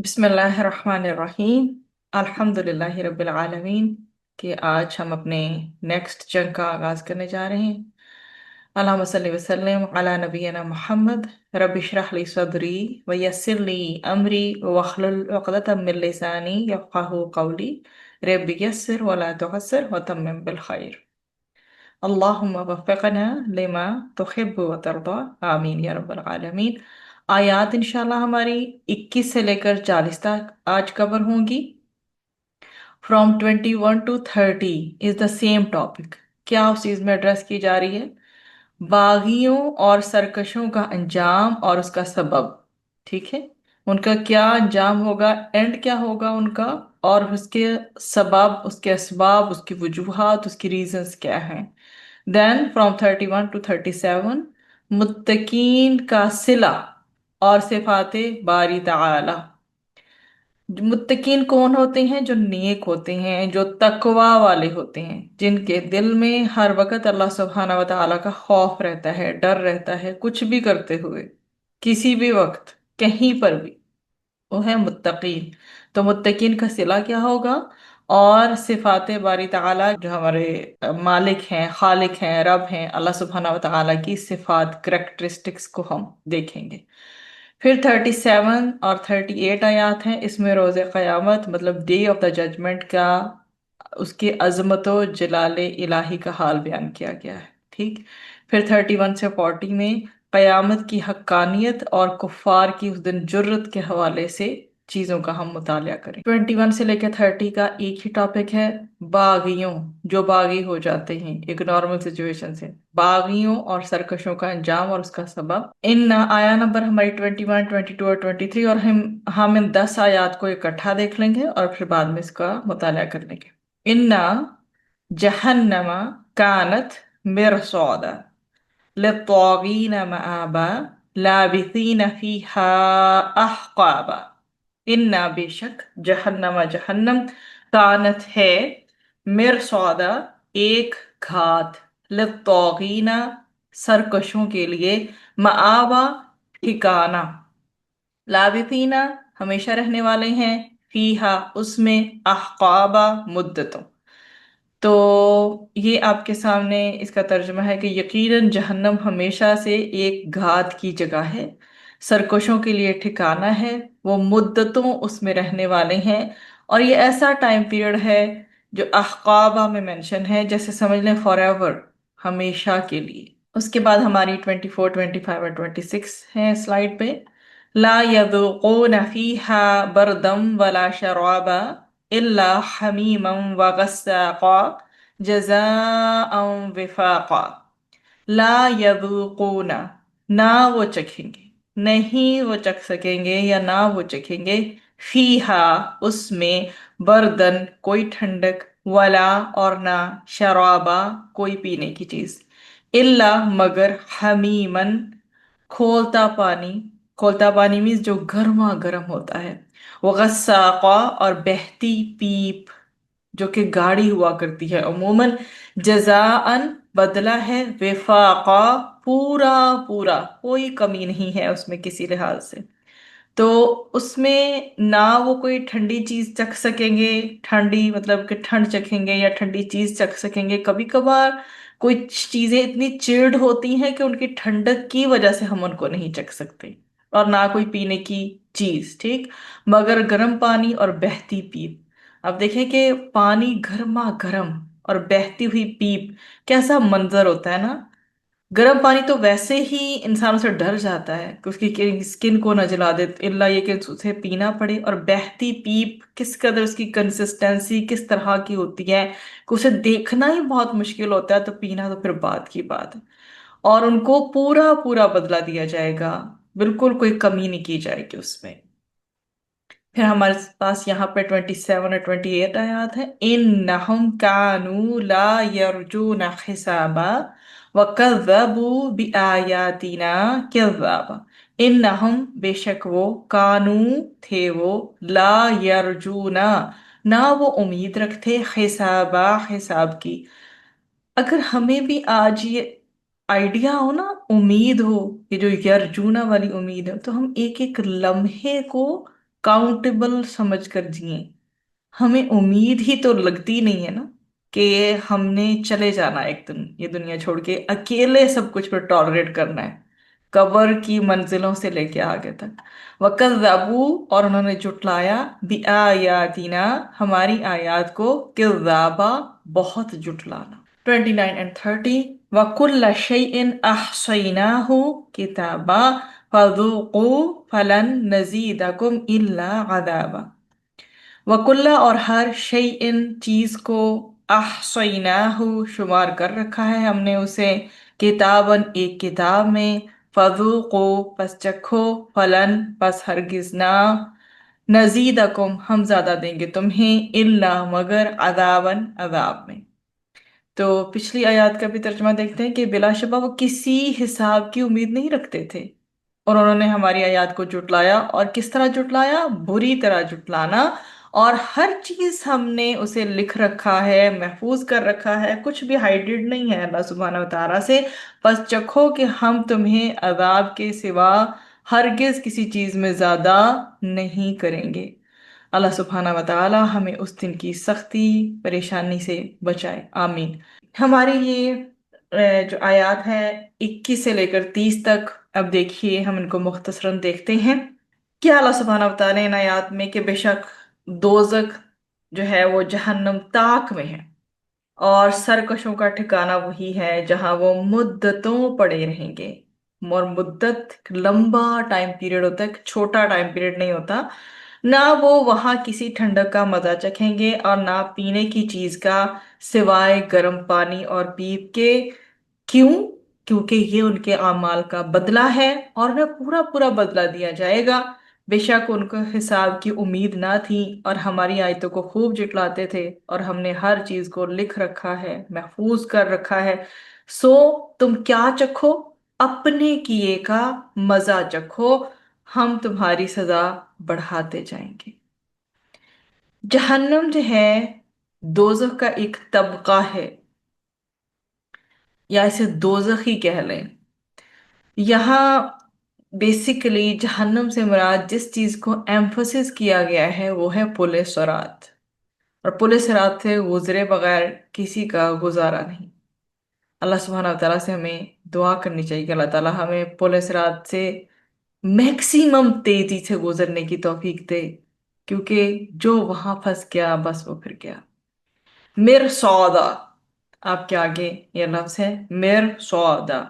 बिस्मिल्लाहिर्रहमानिर्रहीम। अल्हम्दुलिल्लाहि रब्बिल आलमीन। कि आज हम अपने नेक्स्ट जंग का आगाज करने जा रहे हैं। अल्लाहुम्मा सल्ली वसल्लिम अला नबीना मोहम्मद। रब्बि इश्रह ली सदरी व यस्सिर ली अमरी वहलुल उक़दतम मिन लिसानी यफ़क़हू क़ौली। रब्बि यस्सिर व ला तुअस्सिर व तम्मिम बिल खैर। अल्लाहुम्मा वफ़्फ़िक़ना लिमा तुहिब्बु व तर्दा। आमीन या रब्बल आलमीन। आयात इंशाल्लाह हमारी 21 से लेकर 40 तक आज कवर होंगी। From 21 to 30 is the same topic. क्या उस चीज में एड्रेस की जा रही है? बागियों और सरकशों का अंजाम और उसका सबब। ठीक है, उनका क्या अंजाम होगा, एंड क्या होगा उनका, और उसके सबब, उसके असबाब, उसकी वजूहात, उसकी रीजंस क्या हैं। देन फ्रॉम 31 to 37 मुत्तकीन का सिला और सिफाते बारी ताला। मुत्तकीन कौन होते हैं? जो नेक होते हैं, जो तकवा वाले होते हैं, जिनके दिल में हर वक्त अल्लाह सुब्हाना व तआला का खौफ रहता है, डर रहता है, कुछ भी करते हुए, किसी भी वक्त, कहीं पर भी। वो है मुत्तकीन। तो मुत्तकीन का सिला क्या होगा, और सिफात बारी ताला, जो हमारे मालिक हैं, खालिक हैं, रब हैं, अल्लाह सुब्हाना व तआला की सिफात, करेक्टरिस्टिक्स को हम देखेंगे। फिर 37 और 38 आयात हैं। इसमें रोज़ क़यामत मतलब डे ऑफ द जजमेंट का, उसकी अजमत व जलाल इलाही का हाल बयान किया गया है। ठीक। फिर 31 से 40 में क़यामत की हक्कानियत और कुफ़ार की उस दिन जुर्रत के हवाले से चीज़ों का हम मुतालिया करें। 21 से लेकर 30 का एक ही टॉपिक है, बागियों, जो बागी हो जाते हैं एक नॉर्मल सिचुएशन से, बागियों और सरकशों का अंजाम और उसका सबब। इन आया नंबर हमारी 21, 22 और 23, और हम इन 10 आयात को इकट्ठा देख लेंगे और फिर बाद में इसका मुताला कर लेंगे। इन्ना जहन्नमा कानत मिरसौदा लित्तागीन मआबा लाबिथीन फीहा अहकाबा। इन्ना बेशक, जहन्नमा जहन्नम, कानत है, मिरसौदा एक घात, लित्तागीना सरकशों के लिए, मआबा ठिकाना, लाबिथीना हमेशा रहने वाले हैं, फीहा उसमें, अहकाबा मुद्दतों। तो ये आपके सामने इसका तर्जुमा है कि यकीनन जहन्नम हमेशा से एक घात की जगह है, सरकशों के लिए ठिकाना है, वो मुद्दतों उसमें रहने वाले हैं। और ये ऐसा टाइम पीरियड है जो अहकाबा में मेंशन है, जैसे समझ लें फॉरएवर, हमेशा के लिए। उसके बाद हमारी 24, 25 और 26 हैं स्लाइड पे। ला यذुक़ून फ़ीहा बरदम वला शराबा इल्ला हमीमम व गस्साक़ा जज़ाअन विफ़ाक़ा। ला यذुक़ूना, ना वो चखेंगे, नहीं वो चख सकेंगे या ना वो चखेंगे, फीहा उसमें, बर्दन कोई ठंडक, वला और ना, शराबा कोई पीने की चीज, इल्ला मगर, हमीमन खोलता पानी। खोलता पानी मीन्स जो गर्मा गर्म होता है। वो गस्साक़ा और बहती पीप, जो कि गाढ़ी हुआ करती है अमूमन। जज़ाअन बदला है, विफाका पूरा पूरा, कोई कमी नहीं है उसमें किसी लिहाज से। तो उसमें ना वो कोई ठंडी चीज चख सकेंगे, ठंडी मतलब कि ठंड चखेंगे या ठंडी चीज चख सकेंगे। कभी कभार कोई चीजें इतनी चिल्ड होती हैं कि उनकी ठंडक की वजह से हम उनको नहीं चख सकते, और ना कोई पीने की चीज। ठीक। मगर गर्म पानी और बहती पीप। अब देखें कि पानी गर्मा गर्म और बहती हुई पीप, कैसा मंजर होता है ना। गर्म पानी तो वैसे ही इंसान उसे डर जाता है कि उसकी स्किन को न जला दे, इल्ला ये कि उसे पीना पड़े। और बहती पीप, किस कदर उसकी कंसिस्टेंसी किस तरह की होती है कि उसे देखना ही बहुत मुश्किल होता है, तो पीना तो फिर बात की बात है। और उनको पूरा पूरा बदला दिया जाएगा, बिल्कुल कोई कमी नहीं की जाएगी उसमें। फिर हमारे पास यहाँ पे 27 और 28 आयात है। इन नहुम कानू ला यरजून हिसाबा वकज़्ज़बू बिआयातिना किज़्ज़ाबा। इन नहुम बेशक वो, कानू थे वो, ला यरजूना ना वो उम्मीद रखते, हिसाबा हिसाब की। अगर हमें भी आज ये आइडिया हो ना, उम्मीद हो, ये जो यरजूना वाली उम्मीद है, तो हम एक एक लम्हे को काउंटेबल समझ कर जिए। हमें उम्मीद ही तो लगती नहीं है ना कि हमने चले जाना है एक दिन ये दुनिया छोड़ के, अकेले सब कुछ पर टॉलरेट करना है, कब्र की मंजिलों से लेके आगे तक। वकज़्ज़बू, और उन्होंने जुटलाया, बिआयातिना, हमारी आयात को, किज़्ज़ाबा, बहुत जुटलाना। 29 and 30। वकुल्ल शैइन अहसैनाहु किताबा फज़ूक़ू फलन नज़ीदकुम इल्ला अज़ाबा। वकुल्ला, और हर शै इन चीज को, अहसैनाहु, शुमार कर रखा है हमने उसे, किताबन, एक किताब में, फज़ूक़ू, पस चखो, फलन, पस हरगिज ना, नज़ीदकुम, हम ज्यादा देंगे तुम्हें, इल्ला, मगर, अज़ाबन, अज़ाब में। तो पिछली आयत का भी तर्जुमा देखते हैं कि बिलाशुबा वो किसी हिसाब की उम्मीद नहीं रखते थे, और उन्होंने हमारी आयत को जुटलाया। और किस तरह जुटलाया? बुरी तरह जुटलाना। और हर चीज हमने उसे लिख रखा है, महफूज कर रखा है, कुछ भी हाइडेड नहीं है अल्लाह सुब्हानहू व तआला से। बस चखो कि हम तुम्हें अजाब के सिवा हरगिज किसी चीज में ज्यादा नहीं करेंगे। अल्लाह सुब्हानहू व तआला हमें उस दिन की सख्ती, परेशानी से बचाए, आमीन। हमारी ये जो आयत है 21 से लेकर 30 तक, अब देखिए हम इनको मुख्तसरन देखते हैं। क्या अल्लाह सुब्हानहू व तआला ने इन आयत में कि बेशक दोजख जो है वो जहन्नम ताक में है, और सरकशों का ठिकाना वही है जहां वो मुद्दतों पड़े रहेंगे। और मुद्दत लंबा टाइम पीरियड होता है, छोटा टाइम पीरियड नहीं होता। ना वो वहां किसी ठंडक का मजा चखेंगे और ना पीने की चीज का, सिवाय गर्म पानी और पीप के। क्यों? क्योंकि ये उनके अमाल का बदला है, और उन्हें पूरा पूरा बदला दिया जाएगा। बेशक उनको हिसाब की उम्मीद ना थी, और हमारी आयतों को खूब जुटलाते थे, और हमने हर चीज को लिख रखा है, महफूज कर रखा है। सो तुम क्या चखो? अपने किए का मजा चखो, हम तुम्हारी सजा बढ़ाते जाएंगे। जहन्नम जो है दोजख का एक तबका है, या इसे दोजख ही कह लें। यहाँ बेसिकली जहन्नम से मुराद जिस चीज को एम्फोसिस किया गया है वो है पुल सिरात। और पुल सिरात से गुजरे बगैर किसी का गुजारा नहीं। अल्लाह सुब्हानहू व तआला से हमें दुआ करनी चाहिए कि अल्लाह ताला हमें पुल सिरात से मैक्सिमम तेजी से गुजरने की तौफीक दे, क्योंकि जो वहां फंस गया बस वो फिर गया। मिर सौदा, आपके आगे ये लफ्ज है, मिर सौदा,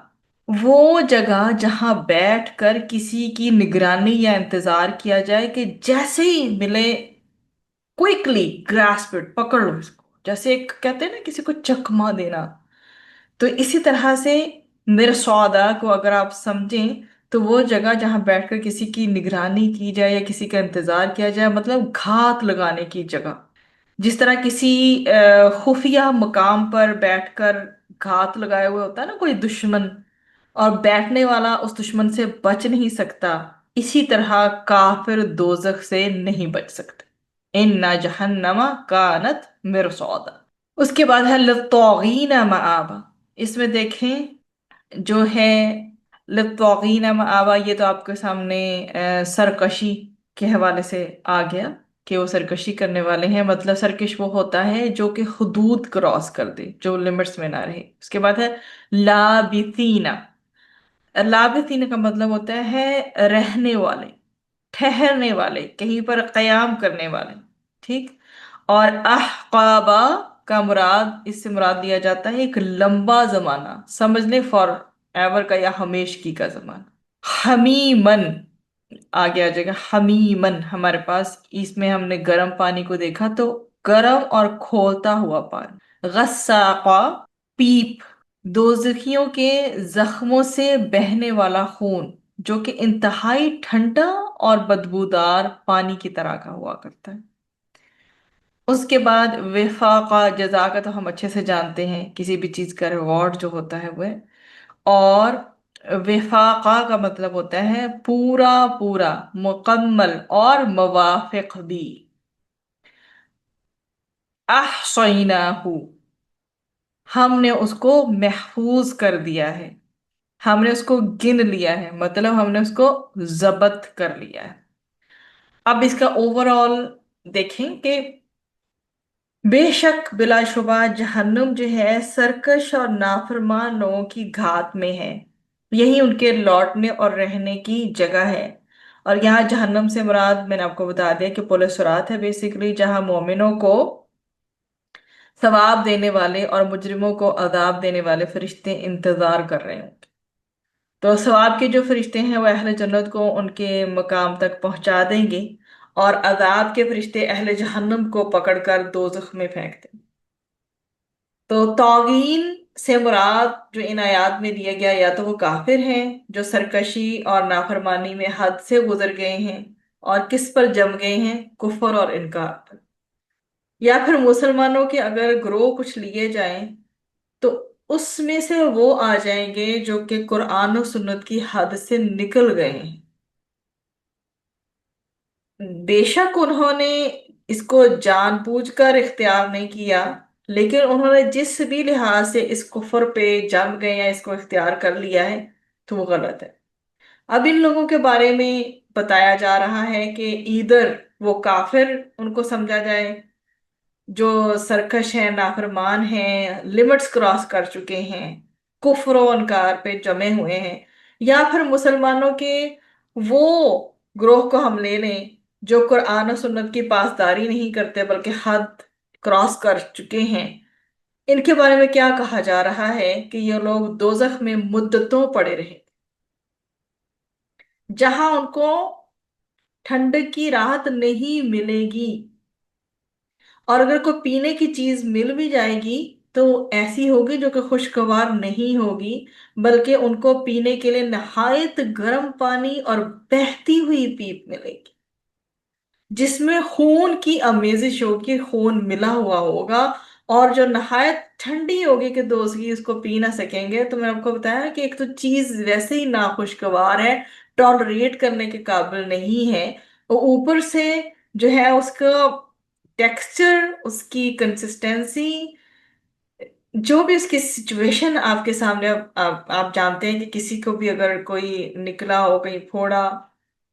वो जगह जहां बैठकर किसी की निगरानी या इंतजार किया जाए कि जैसे ही मिले, क्विकली ग्रास्प इट, पकड़ लो इसको, जैसे एक कहते हैं ना किसी को चकमा देना। तो इसी तरह से मेरे सौदा को अगर आप समझें, तो वो जगह जहां बैठकर किसी की निगरानी की जाए या किसी का इंतजार किया जाए, मतलब घात लगाने की जगह। जिस तरह किसी खुफिया मकाम पर बैठकर घात लगाए हुए होता है ना कोई दुश्मन, और बैठने वाला उस दुश्मन से बच नहीं सकता, इसी तरह काफिर दोजख से नहीं बच सकते। इन्ना जहन्नमा कानत मिरसौदा। उसके बाद है लित्तागीन मआबा। इसमें देखें जो है लित्तागीन मआबा, ये तो आपके सामने सरकशी के हवाले से आ गया कि वो सरकशी करने वाले हैं। मतलब सरकश वो होता है जो कि हुदूद क्रॉस कर दे, जो लिमिट्स में ना रहे। उसके बाद है लाबिथीना। लाबिथीन का मतलब होता है रहने वाले, ठहरने वाले, कहीं पर कयाम करने वाले। ठीक। और अहकाबा का मुराद, इससे मुराद लिया जाता है एक लंबा जमाना, समझ ले फॉर एवर का या हमेशगी का जमाना। हमीमन, आगे आ जाएगा हमीमन हमारे पास। इसमें हमने गर्म पानी को देखा, तो गर्म और खोलता हुआ पानी। गस्साका, पीप, दोजखियों के जख्मों से बहने वाला खून, जो कि इंतहाई ठंडा और बदबूदार पानी की तरह का हुआ करता है। उसके बाद विफाका, जजा का तो हम अच्छे से जानते हैं, किसी भी चीज का रिवॉर्ड जो होता है वह। और विफाका का मतलब होता है पूरा पूरा, मुकम्मल, और मवाफिक भी। अहसैनाहू, हमने उसको महफूज कर दिया है, हमने उसको गिन लिया है, मतलब हमने उसको जब्त कर लिया है। अब इसका ओवरऑल देखें कि बेशक बिलाशुबा जहन्नुम जो है सरकश और नाफरमान लोगों की घात में है। यही उनके लौटने और रहने की जगह है। और यहाँ जहन्नुम से मुराद मैंने आपको बता दिया कि पुलिस रात है, बेसिकली जहाँ मोमिनों को सवाब देने वाले और मुजरिमों को अजाब देने वाले फरिश्ते इंतजार कर रहे हैं। तो सवाब के जो फरिश्ते हैं वो अहले जन्नत को उनके मकाम तक पहुंचा देंगे, और अजाब के फरिश्ते अहले जहन्नम को पकड़कर दोजख में फेंक देंगे। तो तौगीन से मुराद जो इन आयात में दिया गया, या तो वो काफिर हैं जो सरकशी और नाफरमानी में हद से गुजर गए हैं और किस पर जम गए हैं, कुफर और इनकार पर। या फिर मुसलमानों के अगर ग्रोह कुछ लिए जाएं तो उसमें से वो आ जाएंगे जो कि कुरान और सुन्नत की हद से निकल गए हैं। बेशक उन्होंने इसको जानबूझकर इख्तियार नहीं किया, लेकिन उन्होंने जिस भी लिहाज से इस कुफर पे जम गए या इसको इख्तियार कर लिया है तो वो गलत है। अब इन लोगों के बारे में बताया जा रहा है कि इधर वो काफिर उनको समझा जाए जो सरकश हैं, नाफरमान हैं, लिमिट्स क्रॉस कर चुके हैं, कुफ्र और इनकार पे जमे हुए हैं। या फिर मुसलमानों के वो ग्रोह को हम ले लें जो कुरान और सुन्नत की पासदारी नहीं करते बल्कि हद क्रॉस कर चुके हैं। इनके बारे में क्या कहा जा रहा है कि ये लोग दोजख में मुद्दतों पड़े रहे, जहां उनको ठंड की राहत नहीं मिलेगी। और अगर कोई पीने की चीज मिल भी जाएगी तो ऐसी होगी जो कि खुशगवार नहीं होगी, बल्कि उनको पीने के लिए नहायत गर्म पानी और बहती हुई पीप मिलेगी, जिसमें खून की अमेजिश होगी, खून मिला हुआ होगा, और जो नहायत ठंडी होगी कि दोस्त ही उसको पी ना सकेंगे। तो मैंने आपको बताया कि एक तो चीज वैसे ही नाखुशगवार है, टॉलरेट करने के काबिल नहीं है, और ऊपर से जो है उसका टेक्सचर, उसकी कंसिस्टेंसी, जो भी उसकी सिचुएशन आपके सामने, आप जानते हैं कि किसी को भी अगर कोई निकला हो, कहीं फोड़ा,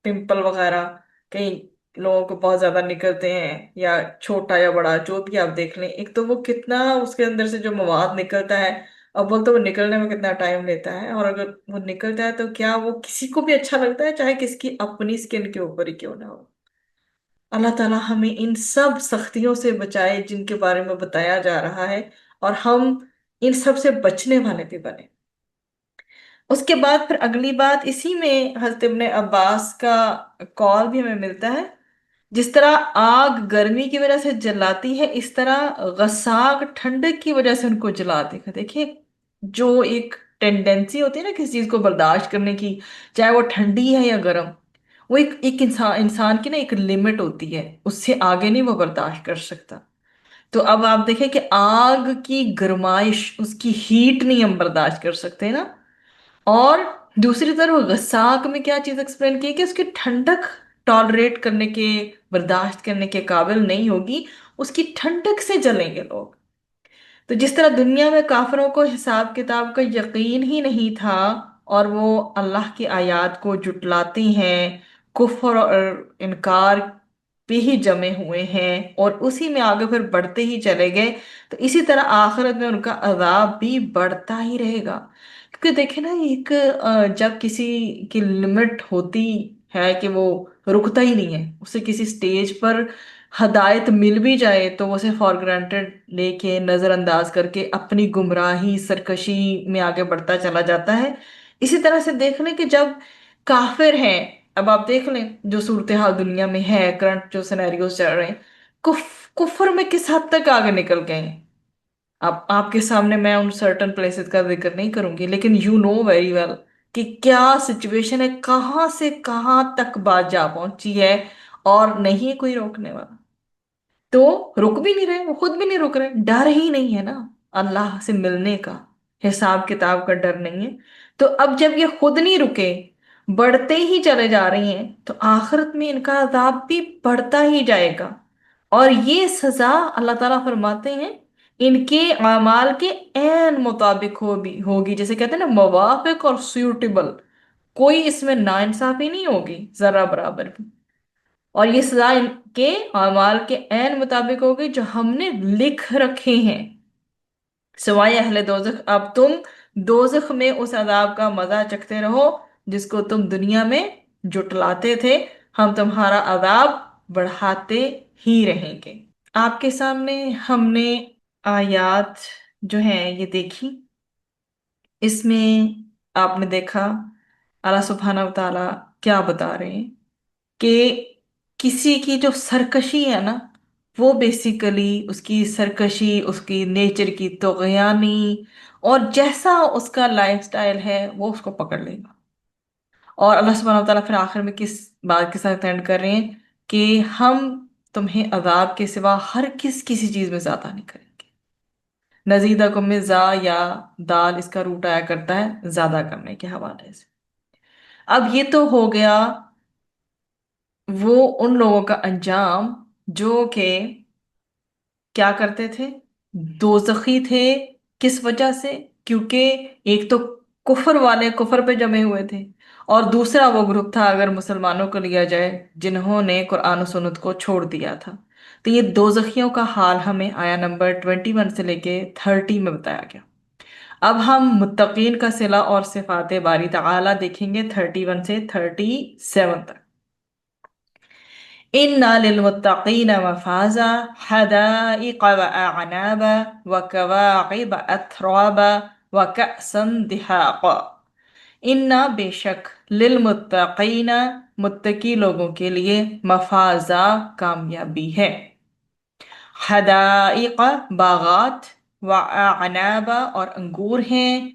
पिंपल वगैरह, कहीं लोगों को बहुत ज्यादा निकलते हैं, या छोटा या बड़ा जो भी आप देख लें, एक तो वो कितना उसके अंदर से जो मवाद निकलता है, अब बोल तो वो निकलने में कितना टाइम लेता है, और अगर वो निकलता है तो क्या वो किसी को भी अच्छा लगता है, चाहे किसकी अपनी स्किन के ऊपर ही क्यों ना हो। अल्लाह ताला हमें इन सब सख्तियों से बचाए जिनके बारे में बताया जा रहा है, और हम इन सब से बचने वाले भी बने। उसके बाद फिर अगली बात, इसी में हजरत इब्ने अब्बास का कॉल भी हमें मिलता है। जिस तरह आग गर्मी की वजह से जलाती है, इस तरह गसाक ठंडक की वजह से उनको जला देगा। देखिए, जो एक टेंडेंसी होती है ना किसी चीज को बर्दाश्त करने की, चाहे वो ठंडी है या गर्म, वो एक एक इंसान इंसान की ना एक लिमिट होती है, उससे आगे नहीं वो बर्दाश्त कर सकता। तो अब आप देखें कि आग की गर्माइश, उसकी हीट नहीं हम बर्दाश्त कर सकते ना। और दूसरी तरफ गसाक में क्या चीज एक्सप्लेन की कि उसकी ठंडक टॉलरेट करने के, बर्दाश्त करने के काबिल नहीं होगी, उसकी ठंडक से जलेंगे लोग। तो जिस तरह दुनिया में काफिरों को हिसाब किताब का यकीन ही नहीं था, और वो अल्लाह की आयत को जुटलाते हैं, कुफ्र और इनकार पे ही जमे हुए हैं और उसी में आगे फिर बढ़ते ही चले गए, तो इसी तरह आखिरत में उनका अजाब भी बढ़ता ही रहेगा। क्योंकि देखे ना, एक जब किसी की लिमिट होती है कि वो रुकता ही नहीं है, उसे किसी स्टेज पर हदायत मिल भी जाए तो वो उसे फॉर ग्रांटेड लेके, नजरअंदाज करके अपनी गुमराही सरकशी में आगे बढ़ता चला जाता है। इसी तरह से देख लें कि जब काफिर हैं, अब आप देख लें जो सूरत हाल दुनिया में है, करंट जो सिनेरियोज चल रहे हैं, कुफर में किस हद तक आगे निकल गए हैं। अब आपके सामने मैं उन सर्टन प्लेसेस का जिक्र नहीं करूंगी, लेकिन यू नो वेरी वेल कि क्या सिचुएशन है, कहाँ से कहाँ तक बात जा पहुंची है, और नहीं कोई रोकने वाला। तो रुक भी नहीं रहे, वो खुद भी नहीं रुक रहे, डर ही नहीं है ना अल्लाह से मिलने का, हिसाब किताब का डर नहीं है। तो अब जब ये खुद नहीं रुके, बढ़ते ही चले जा रही हैं, तो आखिरत में इनका अजाब भी बढ़ता ही जाएगा। और ये सजा अल्लाह ताला फरमाते हैं इनके अमाल के एन मुताबिक होगी, जैसे कहते हैं ना, मवाफिक और सूटेबल। कोई इसमें नाइंसाफी नहीं होगी जरा बराबर भी। और ये सजा इनके अमाल के ऐन मुताबिक होगी जो हमने लिख रखे हैं। सिवाय अहले दोजख, अब तुम दोजख में उस अजाब का मजा चखते रहो जिसको तुम दुनिया में जुटलाते थे। हम तुम्हारा अजाब बढ़ाते ही रहेंगे। आपके सामने हमने आयात जो है ये देखी। इसमें आपने देखा अल्लाह सुब्हानहू व तआला क्या बता रहे हैं कि किसी की जो सरकशी है ना, वो बेसिकली उसकी सरकशी, उसकी नेचर की तोगयानी और जैसा उसका लाइफस्टाइल है वो उसको पकड़ लेगा। और अल्लाह सुब्हानहू व तआला फिर आखिर में किस बात के साथ एंड कर रहे हैं कि हम तुम्हें अजाब के सिवा हर किसी चीज में ज्यादा नहीं करेंगे। नजीदा को में जा या दाल इसका रूट आया करता है ज्यादा करने के हवाले से। अब ये तो हो गया वो उन लोगों का अंजाम जो कि क्या करते थे, दोजखी थे। किस वजह से? क्योंकि एक तो कुफर वाले कुफर पे जमे हुए थे, और दूसरा वो ग्रुप था अगर मुसलमानों को लिया जाए जिन्होंने कुरान और सुन्नत को छोड़ दिया था। तो ये दोजखियों का हाल हमें आया नंबर 21 से लेके 30 में बताया गया। अब हम मुत्तकीन का सिला और सिफात बारी तआला देखेंगे 31 से 37 तक। इन्ना लिलमुत्तकीन मफाजा हदाइक व अअनाबा व कवाइब अथराबा व कअसन दिहाqa। इन्ना बेशक लिलमुत्तकीन मुत्तकी लोगों के लिए मफाजा कामयाबी है। हदाइक बागात, व अनाबा और अंगूर हैं,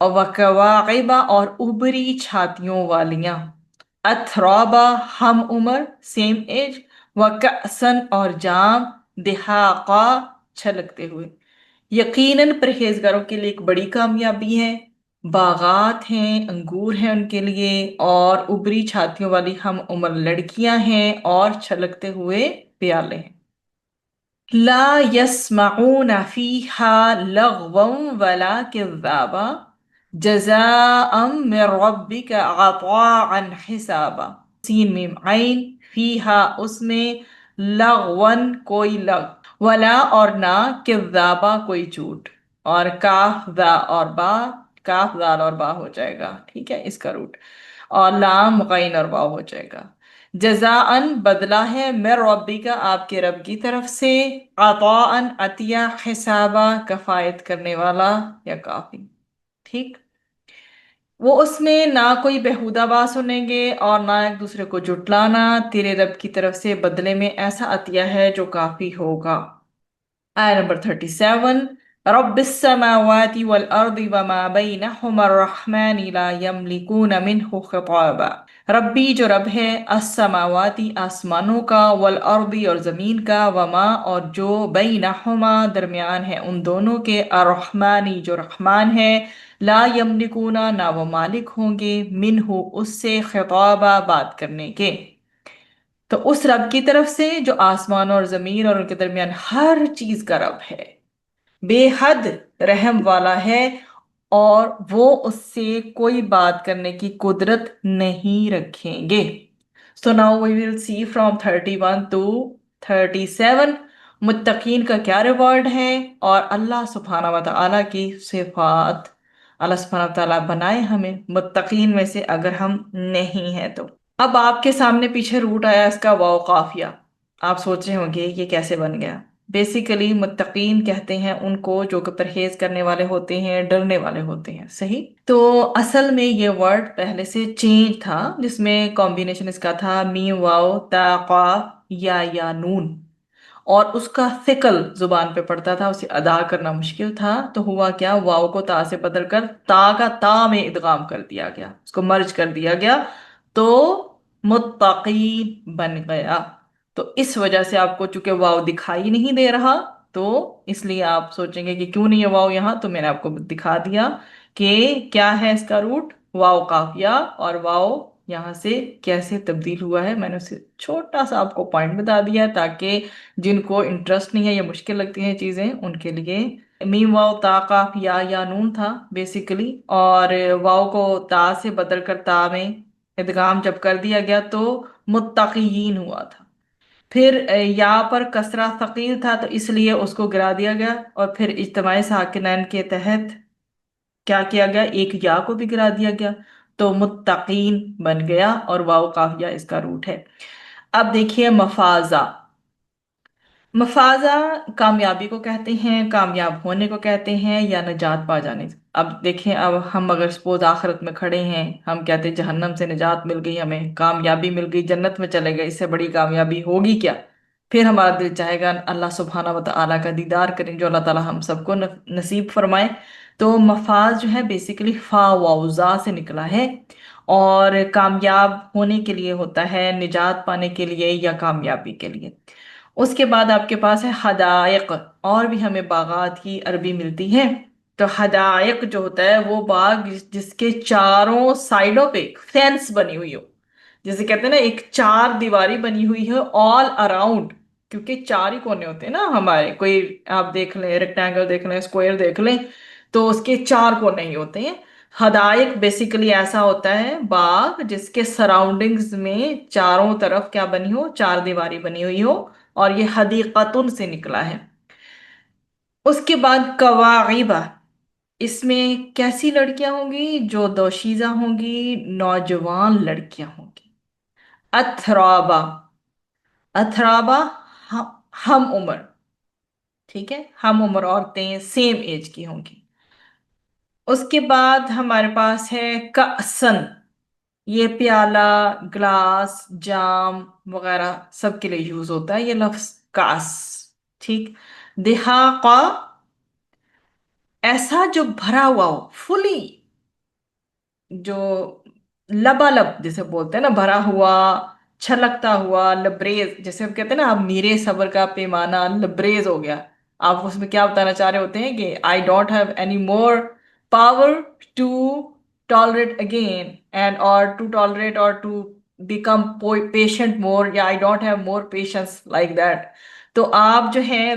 और वकवाइबा और उबरी छातियों वालियां, अथराबा हम उम्र सेम एज, व कसन और जाम, दिहाका छलकते हुए। यकीनन परहेजगारों के लिए एक बड़ी कामयाबी है। बागात हैं, अंगूर हैं उनके लिए, और उबरी छातियों वाली हम उम्र लड़कियां हैं, और छलकते हुए प्याले हैं। ला यस्मऊन फीहा लगवन वला किज़्ज़ाबा जज़ाअम मिन रब्बिका अताअन हिसाबा। सीन मीम आइन, फीहा उसमें, लगवन कोई लग, वला और ना, किज़्ज़ाबा कोई झूठ, और काफ दा और बा, काफ दाल और बा हो जाएगा, ठीक है इसका रूट, और लाम गैन और वाव हो जाएगा। जजाअन बदला है, मैं रब्बी का आपके रब की तरफ से, अताअन अतिया, हिसाबा कफायत करने वाला या काफी। ठीक, वो उसमें ना कोई बेहुदा बात सुनेंगे और ना एक दूसरे को जुटलाना। तेरे रब की तरफ से बदले में ऐसा अतिया है जो काफी होगा। आया नंबर 37। रब्बिस्समावाति वल अर्दि वमा बैनहुमा अर्रहमानि ला यमलिकून मिन्हु खिताबा। रब्बी जो रब है, अस्समावाति आसमानों का, वल अर्दी और जमीन का, वमा और जो, बैनहुमा दरमियान है उन दोनों के, अर्रहमानी जो रहमान है, ला यमलिकूना ना वो मालिक होंगे, मिन्हु उससे, खिताबा बात करने के। तो उस रब की तरफ से जो आसमान और जमीन और उनके दरमियान हर चीज का रब है, बेहद रहम वाला है, और वो उससे कोई बात करने की कुदरत नहीं रखेंगे। So now we will see from 31 to 37 मुत्तकीन का क्या रिवॉर्ड है, और अल्लाह सुब्हाना व तआला की सिफात। अल्लाह सुब्हाना व तआला बनाए हमें मुत्तकीन में से अगर हम नहीं हैं तो। अब आपके सामने पीछे रूट आया इसका वाव काफिया। आप सोच रहे होंगे ये कैसे बन गया। बेसिकली मुत्तकीन कहते हैं उनको जो कि परहेज करने वाले होते हैं, डरने वाले होते हैं, सही। तो असल में ये वर्ड पहले से चेंज था, जिसमें कॉम्बिनेशन इसका था मीम वाव ता काफ या नून, और उसका फिकल जुबान पे पड़ता था, उसे अदा करना मुश्किल था। तो हुआ क्या, वाव को ता से बदल कर ता का ता में इदगाम कर दिया गया, उसको मर्ज कर दिया गया, तो मुत्तकीन बन गया। तो इस वजह से आपको चूंकि वाव दिखाई नहीं दे रहा, तो इसलिए आप सोचेंगे कि क्यों नहीं है वाव यहाँ, तो मैंने आपको दिखा दिया कि क्या है इसका रूट, वाव काफिया, और वाव यहाँ से कैसे तब्दील हुआ है मैंने उसे छोटा सा आपको पॉइंट बता दिया, ताकि जिनको इंटरेस्ट नहीं है या मुश्किल लगती हैं चीजें उनके लिए। मीम वाव ता काफ या नून था बेसिकली, और वाव को ता से बदल कर ता में इदगाम जब कर दिया गया तो मुत्तकीन हुआ था। फिर या पर कसरा थकील था तो इसलिए उसको गिरा दिया गया, और फिर इज्तिमाई साकिनैन के तहत क्या किया गया, एक या को भी गिरा दिया गया, तो मुत्तकीन बन गया, और वाव काफिया इसका रूट है। अब देखिए मफाजा। मफाजा कामयाबी को कहते हैं, कामयाब होने को कहते हैं, या निजात पा जाने। अब देखें, अब हम अगर सपोज आखिरत में खड़े हैं, हम कहते हैं जहन्नम से निजात मिल गई, हमें कामयाबी मिल गई, जन्नत में चले गए, इससे बड़ी कामयाबी होगी क्या? फिर हमारा दिल चाहेगा अल्लाह सुब्हाना व तआला का दीदार करें, जो अल्लाह ताला हम सबको नसीब फरमाए। तो मफाज जो है बेसिकली फा वाउजा से निकला है, और कामयाब होने के लिए होता है, निजात पाने के लिए या कामयाबी के लिए। उसके बाद आपके पास है हदायक। और भी हमें बागात की अरबी मिलती है। तो हदायक जो होता है वो बाग जिसके चारों साइडों पे फेंस बनी हुई हो, जैसे कहते हैं ना एक चार दीवारी बनी हुई है ऑल अराउंड, क्योंकि चार ही कोने होते हैं ना हमारे, कोई आप देख लें रेक्टेंगल देख लें स्क्वायर देख लें, तो उसके चार कोने ही होते हैं। हदायक बेसिकली ऐसा होता है बाग जिसके सराउंडिंग्स में चारों तरफ क्या बनी हो, चार दीवारी बनी हुई हो, और ये हदीकतुन से निकला है। उसके बाद कवाइबा, इसमें कैसी लड़कियां होंगी, जो दोशीजा होंगी, नौजवान लड़कियां होंगी। अथराबा, अथराबा हम उम्र, ठीक है, हम उम्र औरतें सेम एज की होंगी। उसके बाद हमारे पास है कसन, ये प्याला, ग्लास, जाम वगैरह सबके लिए यूज होता है ये लफ्ज कास। ठीक। दिहाका, ऐसा जो भरा हुआ हो, फुली, जो लबालब जिसे बोलते हैं ना, भरा हुआ, छलकता हुआ, लबरेज, जैसे हम कहते हैं ना, आप मीरे सब्र का पैमाना लबरेज हो गया। आप उसमें क्या बताना चाह रहे होते हैं कि I don't have any more power to tolerate again, and और टू टॉलरेट और टू बिकम पेशेंट मोर, या I don't have more patience like that. तो आप जो है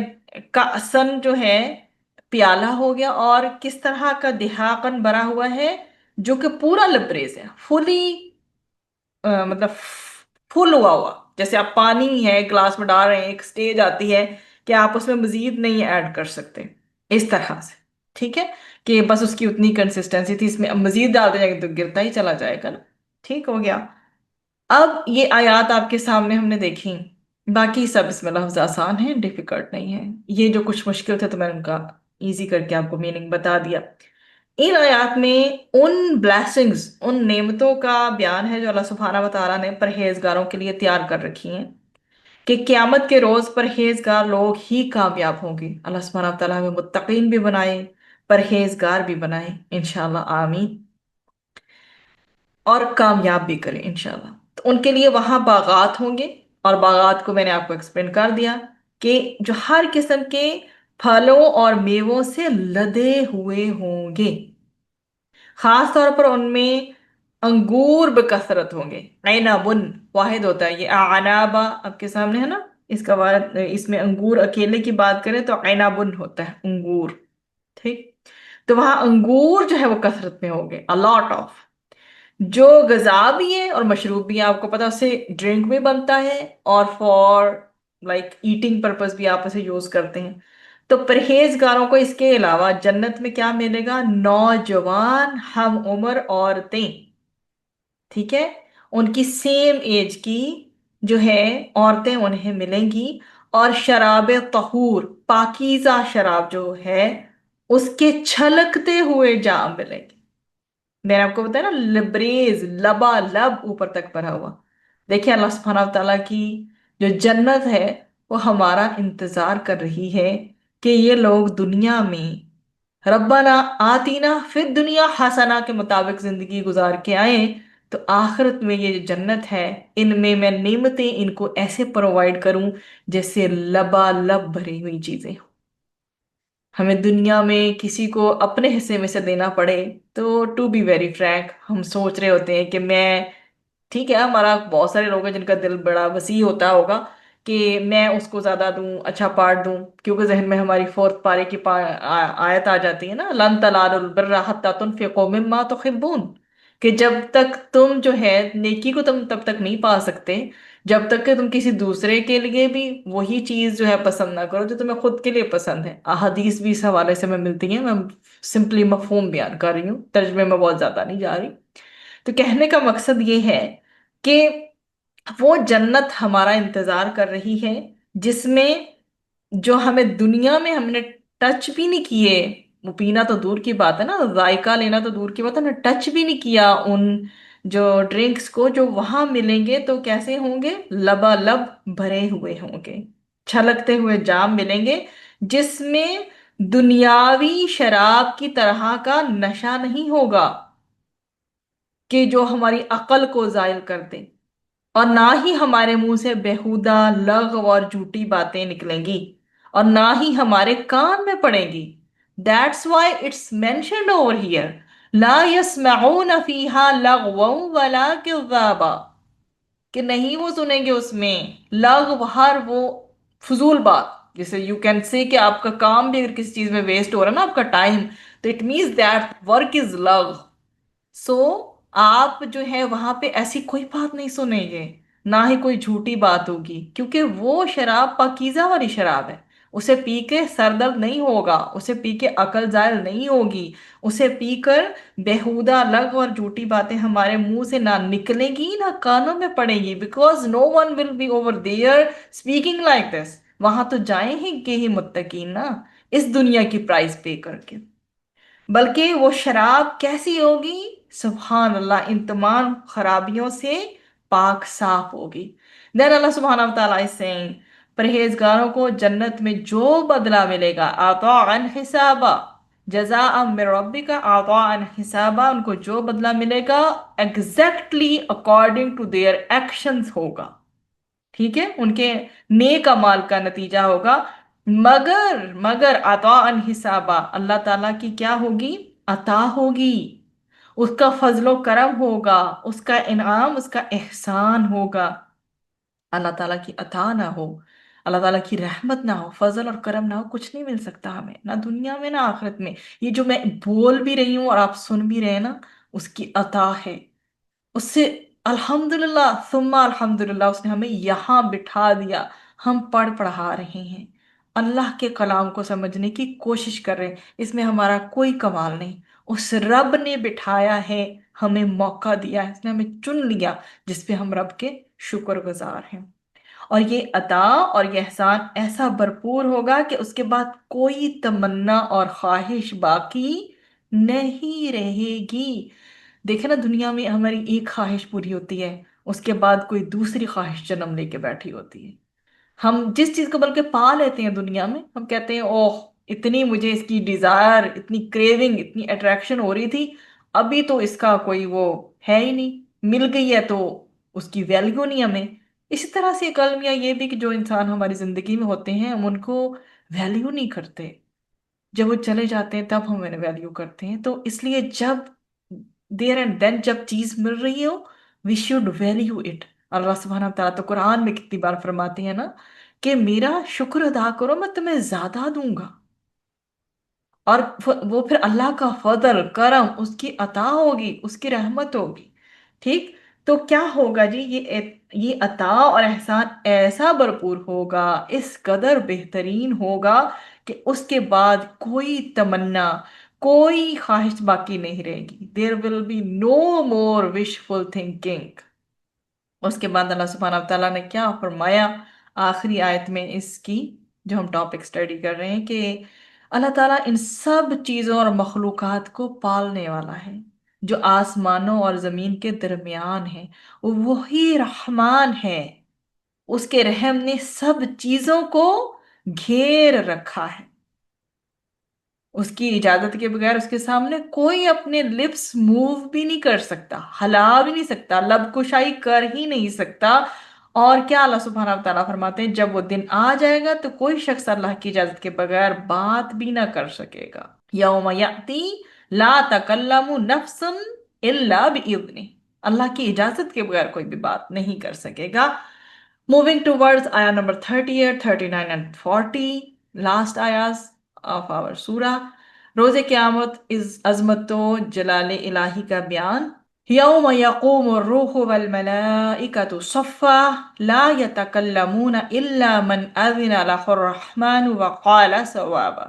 का सन जो है प्याला हो गया, और किस तरह का दिहाकन भरा हुआ है, जो कि पूरा लबरेज है, फुली, मतलब फुल हुआ हुआ। जैसे आप पानी है ग्लास में डाल रहे हैं, एक स्टेज आती है कि आप उसमें मजीद नहीं ऐड कर सकते, इस तरह से। ठीक है, कि बस उसकी उतनी कंसिस्टेंसी थी, इसमें अब मजीद डाल देंगे तो गिरता ही चला जाएगा ना। ठीक हो गया। अब ये आयत आपके सामने हमने देखी, बाकी सब इसमें लफ्ज आसान है, डिफिकल्ट नहीं है। ये जो कुछ मुश्किल थे तो मैंने उनका इजी करके आपको मीनिंग बता दिया। इन आयत में उन ब्लेसिंग्स, उन नेमतों का बयान है जो अल्लाह सुब्हाना व तआला ने परहेजगारों के लिए तैयार कर रखी हैं, कि क़यामत के रोज परहेजगार लोग ही कामयाब होंगे। अल्लाह सुब्हाना व तआला हमें मुत्तकीन भी बनाए, परहेजगार भी बनाए इंशाल्लाह, आमीन। और कामयाब भी करें इंशाल्लाह। तो उनके लिए वहां बागात होंगे, और बागात को मैंने आपको एक्सप्लेन कर दिया, कि जो हर किस्म के फलों और मेवों से लदे हुए होंगे। खास तौर पर उनमें अंगूर बेकसरत होंगे। ऐनाबुन वाहिद होता है, ये आनाबा आपके सामने है ना, इसका इसमें अंगूर अकेले की बात करें तो ऐनाबुन होता है अंगूर। ठीक। तो वहां अंगूर जो है वो कसरत में होंगे, अ लॉट ऑफ। जो गजा भी है और मशरूब भी है, आपको पता है, उससे ड्रिंक भी बनता है, और फॉर लाइक ईटिंग पर्पस भी आप उसे यूज करते हैं। तो परहेजगारों को इसके अलावा जन्नत में क्या मिलेगा, नौजवान हम उम्र औरतें, ठीक है, उनकी सेम एज की जो है औरतें उन्हें मिलेंगी। और शराब तहूर, पाकीज़ा शराब जो है, उसके छलकते हुए जाम मिलेंगे। मैंने आपको बताया ना, लबरेज, लबालब ऊपर तक भरा हुआ। देखिए अल्लाह सुब्हानहू व तआला की जो जन्नत है वो हमारा इंतजार कर रही है, कि ये लोग दुनिया में रब्बाना आतीना फिर दुनिया हसना के मुताबिक जिंदगी गुजार के आए, तो आखिरत में ये जो जन्नत है, इनमें मैं नेमतें इनको ऐसे प्रोवाइड करूं जैसे लबालब भरी हुई चीजें। हमें दुनिया में किसी को अपने हिस्से में से देना पड़े, तो टू बी वेरी फ्रैंक हम सोच रहे होते हैं कि मैं, ठीक है, हमारा बहुत सारे लोग हैं जिनका दिल बड़ा वसी होता होगा, कि मैं उसको ज्यादा दूं, अच्छा पार्ट दूं, क्योंकि जहन में हमारी फोर्थ पारे की आयत आ जाती है ना, लन तनालुल बिर्रा हत्ता तुनफिकू मिम्मा तुहिब्बून, कि जब तक तुम जो है नेकी को तुम तब तक नहीं पा सकते जब तक कि तुम किसी दूसरे के लिए भी वही चीज जो है पसंद ना करो जो तुम्हें खुद के लिए पसंद है। अहादीस भी इस हवाले से मैं मिलती हैं। मैं सिंपली मफहूम बयान कर रही हूँ, तर्जमे में बहुत ज्यादा नहीं जा रही। तो कहने का मकसद ये है कि वो जन्नत हमारा इंतजार कर रही है, जिसमें जो हमें दुनिया में हमने टच भी नहीं किए, वो पीना तो दूर की बात है ना, जायका लेना तो दूर की बात है, हमने टच भी नहीं किया उन जो ड्रिंक्स को, जो वहां मिलेंगे तो कैसे होंगे, लबालब भरे हुए होंगे, छलकते हुए जाम मिलेंगे, जिसमें दुनियावी शराब की तरह का नशा नहीं होगा कि जो हमारी अकल को जायल कर दे, और ना ही हमारे मुंह से बेहुदा लग़व और झूठी बातें निकलेंगी, और ना ही हमारे कान में पड़ेंगी। That's why it's mentioned over here, ला यस्मऊन फीहा लग़वन वला किज़ाबा, कि नहीं वो सुनेंगे उसमें लग़व, हर वो फजूल बात। जैसे यू कैन से कि आपका काम भी अगर किसी चीज में वेस्ट हो रहा है ना, आपका टाइम, तो it means that work is love. So आप जो है वहां पे ऐसी कोई बात नहीं सुनेंगे, ना ही कोई झूठी बात होगी, क्योंकि वो शराब पाकीज़ा वाली शराब है। उसे पी के सरदर्द नहीं होगा, उसे पी के अकल जायल नहीं होगी, उसे पीकर बेहुदा लग और झूठी बातें हमारे मुंह से ना निकलेंगी ना कानों में पड़ेंगी, because no one will be over there speaking like this. वहां तो जाएंगे ही मुत्तकीन ना, इस दुनिया की प्राइस पे करके। बल्कि वो शराब कैसी होगी, सुभान अल्लाह, इन तमाम खराबियों से पाक साफ होगी। देन अल्लाह सुभान व तआला इज सेइंग, परहेजगारों को जन्नत में जो बदला मिलेगा, आताअन हिसाबा, जज़ाअ मिन रब्बिका आताअन हिसाबा, उनको जो बदला मिलेगा exactly according to their actions होगा। ठीक है, उनके नेक अमाल का नतीजा होगा। मगर मगर अता अन हिसाबा, अल्लाह ताला की क्या होगी, अता होगी, उसका फजलो करम होगा, उसका इनाम, उसका एहसान होगा। अल्लाह ताला की अता ना हो, अल्लाह ताला की रहमत ना हो, फजल और करम ना हो, कुछ नहीं मिल सकता हमें, ना दुनिया में ना आखिरत में। ये जो मैं बोल भी रही हूँ और आप सुन भी रहे हैं ना, उसकी अता है। उससे अल्हम्दुलिल्लाह सुम्मा अल्हम्दुलिल्लाह, उसने हमें यहाँ बिठा दिया, हम पढ़ पढ़ा रहे हैं, अल्लाह के कलाम को समझने की कोशिश कर रहे हैं, इसमें हमारा कोई कमाल नहीं। उस रब ने बिठाया है, हमें मौका दिया है, उसने हमें चुन लिया, जिसपे हम रब के शुक्रगुजार हैं। और ये अता और ये एहसान ऐसा भरपूर होगा कि उसके बाद कोई तमन्ना और ख्वाहिश बाकी नहीं रहेगी। देखे ना, दुनिया में हमारी एक ख्वाहिश पूरी होती है, उसके बाद कोई दूसरी ख्वाहिश जन्म लेके बैठी होती है। हम जिस चीज को बल्कि पा लेते हैं दुनिया में, हम कहते हैं ओह, इतनी मुझे इसकी डिजायर, इतनी क्रेविंग, इतनी अट्रैक्शन हो रही थी, अभी तो इसका कोई वो है ही नहीं, मिल गई है तो उसकी वैल्यू नहीं हमें। इसी तरह से एक अलमिया ये भी कि जो इंसान हमारी जिंदगी में होते हैं हम उनको वैल्यू नहीं करते, जब वो चले जाते हैं तब हम इन्हें वैल्यू करते हैं। तो इसलिए जब देयर एंड देन जब चीज मिल रही हो, वी शुड वैल्यू इट। अल्लाह सुब्हानहू व तआला तो कुरान में कितनी बार फरमाते हैं ना कि मेरा शुक्र अदा करो, मैं तुम्हें ज्यादा दूंगा। और वो फिर अल्लाह का फजल करम, उसकी अता होगी, उसकी रहमत होगी। ठीक, तो क्या होगा जी, ये अता और एहसान ऐसा भरपूर होगा, इस कदर बेहतरीन होगा कि उसके बाद कोई तमन्ना, कोई ख्वाहिश बाकी नहीं रहेगी। There will be no more wishful thinking. उसके बाद अल्लाह सुब्हानहू व तआला ने क्या फरमाया आखिरी आयत में इसकी, जो हम टॉपिक स्टडी कर रहे हैं, कि अल्लाह ताला इन सब चीजों और मखलूकात को पालने वाला है, जो आसमानों और जमीन के दरमियान है, वही रहमान है। उसके रहम ने सब चीजों को घेर रखा है, उसकी इजाजत के बगैर उसके सामने कोई अपने लिप्स मूव भी नहीं कर सकता, हला भी नहीं सकता, लब कुशाई कर ही नहीं सकता। और क्या अल्लाह सुब्हानहू व तआला फरमाते हैं, जब वो दिन आ जाएगा तो कोई शख्स अल्लाह की इजाजत के बगैर बात भी ना कर सकेगा। यौम यअती ला तकल्लमु नफ्सुन इल्ला बिइज़्निह, अल्लाह की इजाजत के बगैर कोई भी बात नहीं कर सकेगा। मूविंग टूवर्ड्स आया नंबर 38, 39 एंड 40, लास्ट आयास ऑफ आवर सूरा। रोजे क़यामत इस अजमतो जलाल इलाही का बयान। यौम यकूम रूह वल मलाइकतु सफ़्फ़ा ला यतकल्लमून इल्ला मन अज़िन लहुर्रहमान व क़ाल सवाबा।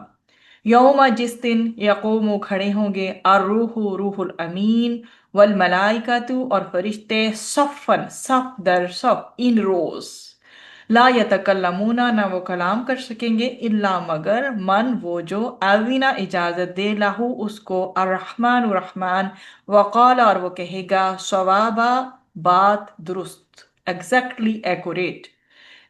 यौमा जिस दिन यकूम खड़े होंगे अर्रूहु रूहुल अमीन वल मलाइकतु और फरिश्ते सफ़न सफ दर सफ इन रोज ला यतकल्लमूना ना वो कलाम कर सकेंगे इल्ला मगर मन वो जो अज़िना इजाजत दे लाहू उसको अर्रहमान रहमान वक़ाल और वो कहेगा सवाबा बात दुरुस्त एग्जैक्टली एक्यूरेट।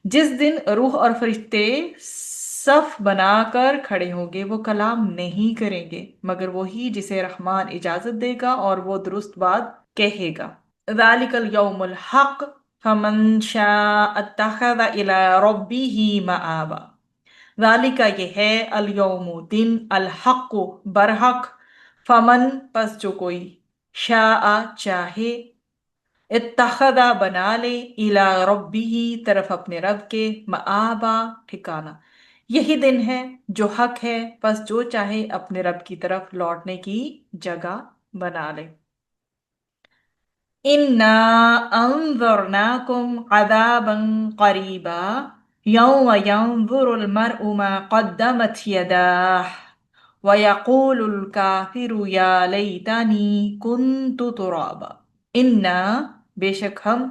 जिस दिन रूह और फरिश्ते सफ बनाकर खड़े होंगे वो कलाम नहीं करेंगे मगर वही जिसे रहमान इजाजत देगा और वो दुरुस्त बात कहेगा। ज़ालिकल यौमुल हक फमन शाअ अत्तखज़ इला रब्बिही मआबा। ज़ालिका ये है अल यौमु दिन अल हक बरहक फमन पस जो कोई शाअ चाहे इत्तखदा बना ले इला रब्बिही तरफ अपने रब के मआबा ठिकाना। यही दिन है जो हक है बस जो चाहे अपने रब की तरफ लौटने की जगह बना ले। इन्ना अंज़रनाकुम अज़ाबन क़रीबा यौम यंज़ुरुल मर्उ मा क़द्दमत यदाह व यक़ूलुल काफ़िरु या लैतनी कुन्तु तुराबा। इन्ना बेशक हम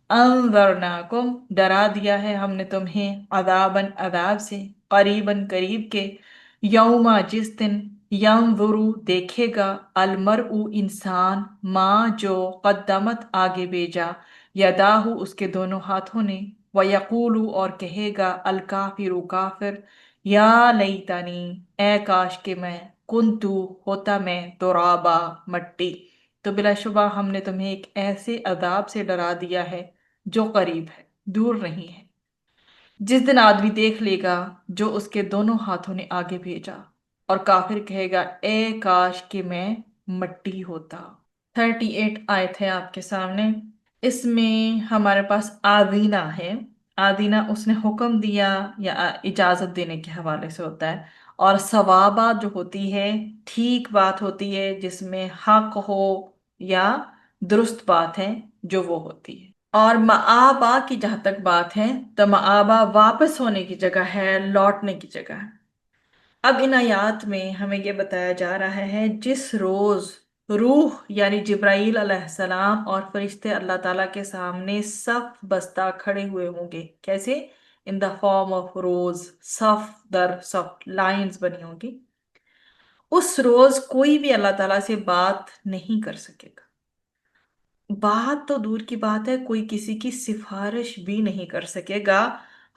अंज़रनाकुम डरा दिया है हमने तुम्हें अज़ाबन अज़ाब से करीबन करीब के यौमा जिस दिन यंजुरु देखेगा अलमरउ इंसान माँ जो कद्दमत आगे भेजा यदाहु उसके दोनों हाथों ने व यकूलु और कहेगा अल काफिरु काफिर या लईतनी ए काश के मैं कुंतु होता मैं तुराबा मट्टी। तो बिलाशुबा हमने तुम्हें एक ऐसे अदाब से डरा दिया है जो करीब है दूर नहीं है। जिस दिन आदमी देख लेगा जो उसके दोनों हाथों ने आगे भेजा और काफिर कहेगा ए काश कि मैं मट्टी होता। 38 आयत है आपके सामने। इसमें हमारे पास आदीना है। आदीना उसने हुक्म दिया या इजाजत देने के हवाले से होता है। और सवाबा जो होती है ठीक बात होती है जिसमें हक हो या दुरुस्त बात है जो वो होती है। और मआबा की जहां तक बात है तो मआबा वापस होने की जगह है लौटने की जगह है। अब इन आयात में हमें यह बताया जा रहा है जिस रोज रूह यानी जिब्राईल अलैहिस्सलाम और फरिश्ते अल्लाह ताला के सामने सफ बस्ता खड़े हुए होंगे। कैसे? इन द फॉर्म ऑफ रोज सफ दर सफ लाइंस बनी होंगी। उस रोज कोई भी अल्लाह ताला से बात नहीं कर सकेगा। बात तो दूर की बात है कोई किसी की सिफारिश भी नहीं कर सकेगा।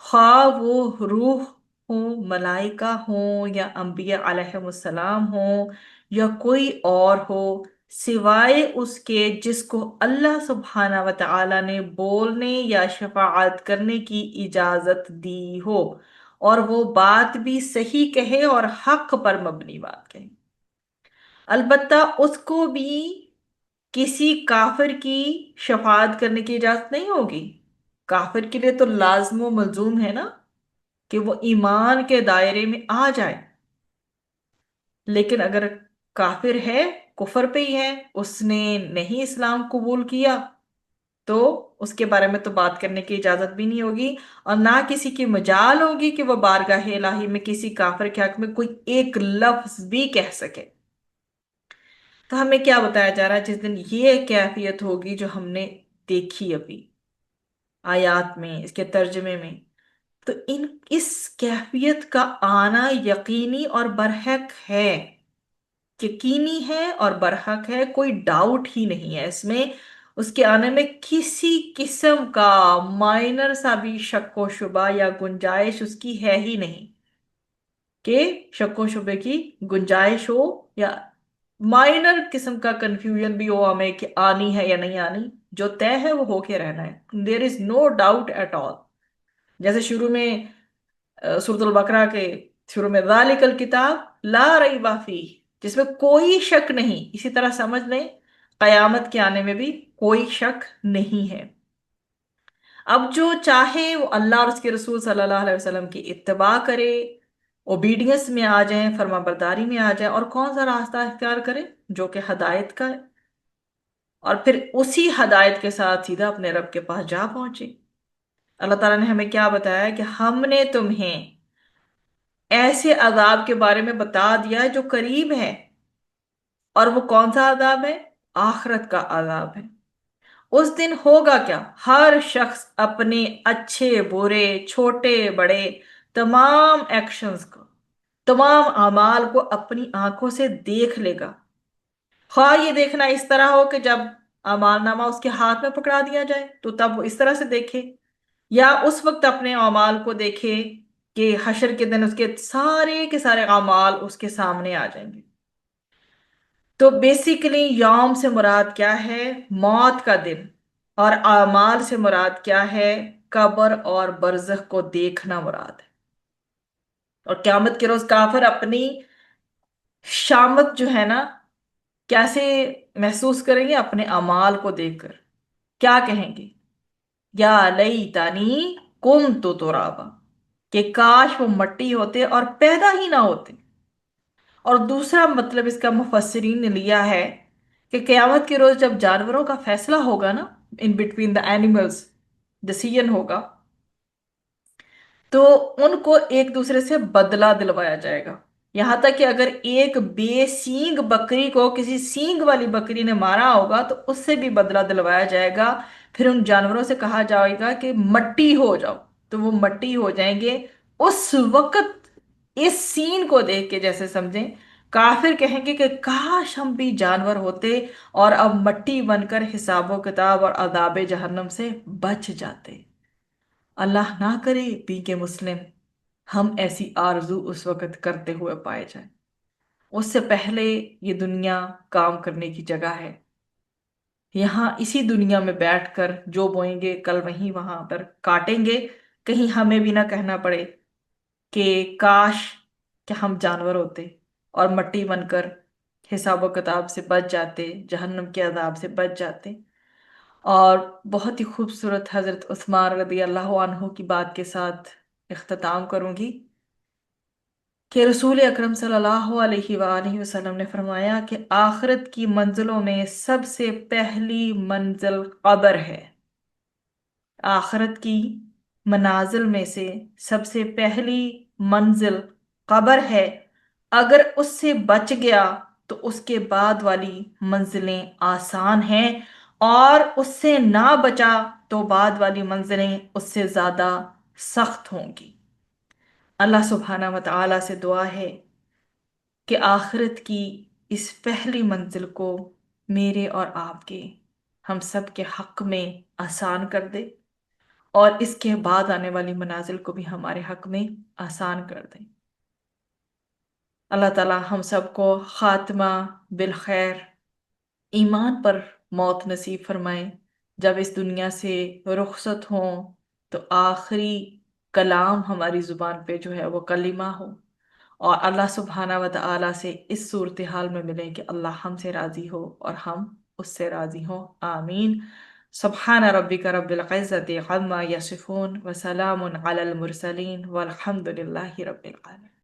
ख्वाह वो रूह हो मलाइका हो या अंबिया अलैहिमुस्सलाम हो या कोई और हो सिवाय उसके जिसको अल्लाह सुब्हाना व तआला ने बोलने या शफाअत करने की इजाजत दी हो और वो बात भी सही कहे और हक पर मबनी बात कहे। अलबत्ता उसको भी किसी काफिर की शफाअत करने की इजाजत नहीं होगी। काफिर के लिए तो लाजम व मलजूम है ना कि वो ईमान के दायरे में आ जाए। लेकिन अगर काफिर है कुफर पे ही है उसने नहीं इस्लाम कबूल किया तो उसके बारे में तो बात करने की इजाजत भी नहीं होगी और ना किसी की मजाल होगी कि वह बारगाह इलाही में किसी काफिर के हक में कोई एक लफ्ज भी कह सके। तो हमें क्या बताया जा रहा है जिस दिन ये कैफियत होगी जो हमने देखी अभी आयात में इसके तर्जमे में। तो इन इस कैफियत का आना यकीनी और बरहक है। यकीनी है और बरहक है कोई डाउट ही नहीं है इसमें। उसके आने में किसी किस्म का माइनर सा भी शक व शुबा या गुंजाइश उसकी है ही नहीं कि शक व शुबे की गुंजाइश हो या माइनर किस्म का कंफ्यूजन भी हो हमें कि आनी है या नहीं आनी। जो तय है वो होके रहना है। There is no doubt at all. जैसे शुरू में सूरतुल बकरा के शुरू में ज़ालिकल किताब ला रैबा फीह जिसमें कोई शक नहीं इसी तरह समझ लें कयामत के आने में भी कोई शक नहीं है। अब जो चाहे वो अल्लाह और उसके रसूल सल्लल्लाहु अलैहि वसल्लम की इत्तबा करे ओबीडियंस में आ जाए फर्मा बरदारी में आ जाए और कौन सा रास्ता इख्तियार करे जो कि हदायत का है। اور پھر اسی ہدایت کے ساتھ سیدھا اپنے رب کے پاس جا پہنچے۔ اللہ تعالیٰ نے ہمیں کیا بتایا کہ ہم نے تمہیں ایسے عذاب کے بارے میں بتا دیا جو قریب ہے، اور وہ کون سا عذاب ہے؟ آخرت کا عذاب ہے۔ اس دن ہوگا کیا؟ ہر شخص اپنے اچھے برے چھوٹے بڑے تمام ایکشنز کو، تمام اعمال کو اپنی آنکھوں سے دیکھ لے گا۔ خواہ یہ دیکھنا اس طرح ہو کہ جب اعمال نامہ اس کے ہاتھ میں پکڑا دیا جائے تو تب وہ اس طرح سے دیکھے، یا اس وقت اپنے اعمال کو دیکھے کہ حشر کے دن اس کے سارے اعمال اس کے سامنے آ جائیں گے۔ تو بیسیکلی یوم سے مراد کیا ہے؟ موت کا دن۔ اور اعمال سے مراد کیا ہے؟ قبر اور برزخ کو دیکھنا مراد ہے۔ اور قیامت کے روز کافر اپنی شامت جو ہے نا، کیسے محسوس کریں گے؟ اپنے اعمال کو دیکھ کر کیا کہیں گے؟ یا لیتنی کنت ترابا، کہ کاش وہ مٹی ہوتے اور پیدا ہی نہ ہوتے۔ اور دوسرا مطلب اس کا مفسرین نے لیا ہے کہ قیامت کے روز جب جانوروں کا فیصلہ ہوگا نا، in between the animals decision ہوگا، تو ان کو ایک دوسرے سے بدلہ دلوایا جائے گا۔ یہاں تک کہ اگر ایک بے سینگ بکری کو کسی سینگ والی بکری نے مارا ہوگا تو اس سے بھی بدلہ دلوایا جائے گا۔ پھر ان جانوروں سے کہا جائے گا کہ مٹی ہو جاؤ، تو وہ مٹی ہو جائیں گے۔ اس وقت اس سین کو دیکھ کے جیسے سمجھیں، کافر کہیں گے کہ کاش ہم بھی جانور ہوتے اور اب مٹی بن کر حساب و کتاب اور عذاب جہنم سے بچ جاتے۔ اللہ نہ کرے پی کے مسلم ہم ایسی آرزو اس وقت کرتے ہوئے پائے جائیں۔ اس سے پہلے یہ دنیا کام کرنے کی جگہ ہے۔ یہاں اسی دنیا میں بیٹھ کر جو بوئیں گے کل وہیں وہاں پر کاٹیں گے۔ کہیں ہمیں بھی نہ کہنا پڑے کہ کاش کہ ہم جانور ہوتے اور مٹی بن کر حساب و کتاب سے بچ جاتے، جہنم کے عذاب سے بچ جاتے۔ اور بہت ہی خوبصورت حضرت عثمان رضی اللہ عنہ کی بات کے ساتھ اختتام کروں گی کہ رسول اکرم صلی اللہ علیہ وآلہ وسلم نے فرمایا کہ آخرت کی منزلوں میں سب سے پہلی منزل قبر ہے۔ آخرت کی منازل میں سے سب سے پہلی منزل قبر ہے۔ اگر اس سے بچ گیا تو اس کے بعد والی منزلیں آسان ہیں، اور اس سے نہ بچا تو بعد والی منزلیں اس سے زیادہ سخت ہوں گی۔ اللہ سبحانہ وتعالی سے دعا ہے کہ آخرت کی اس پہلی منزل کو میرے اور آپ کے، ہم سب کے حق میں آسان کر دے، اور اس کے بعد آنے والی منازل کو بھی ہمارے حق میں آسان کر دیں۔ اللہ تعالی ہم سب کو خاتمہ بالخیر، ایمان پر موت نصیب فرمائے۔ جب اس دنیا سے رخصت ہوں تو آخری کلام ہماری زبان پہ جو ہے وہ کلمہ ہو، اور اللہ سبحانہ و تعالی سے اس صورتحال میں ملیں کہ اللہ ہم سے راضی ہو اور ہم اس سے راضی ہوں۔ آمین۔ سبحان ربک رب العزت عما یصفون وسلام علی المرسلین والحمد للہ رب العالمین۔